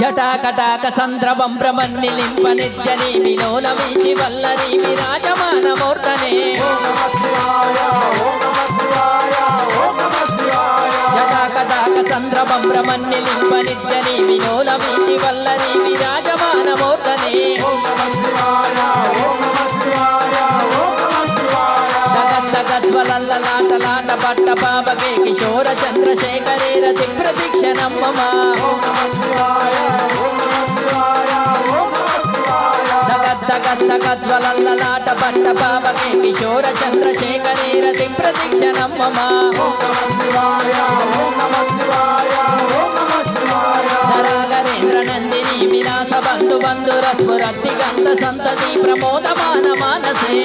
జటాకటాక సంద్రవం బ్రహ్మన్నిలింప నిర్జని విలోల వీచి వల్లరి విరాజమాన మూర్తనే జటాకటాక సంద్రవం బ్రహ్మన్నిలింప నిర్జని విలోల వీచి వల్లరి విరాజమాన మూర్తనే జగద్దగజ్వలల్లలాటలాట పట్ట పాపకే కిశోర చంద్రశేఖరే రతి ప్రదీక్షణం మమ జగద్దగజ్వలల్లలాట పట్ట పాపకే కిశోర చంద్రశేఖరే రతి ప్రదీక్షణం మమ ధరాగరేంద్ర నందిని విలాస బంధు బంధుర స్ఫురతి గంధ సంతతి ప్రమోదమాన మానసే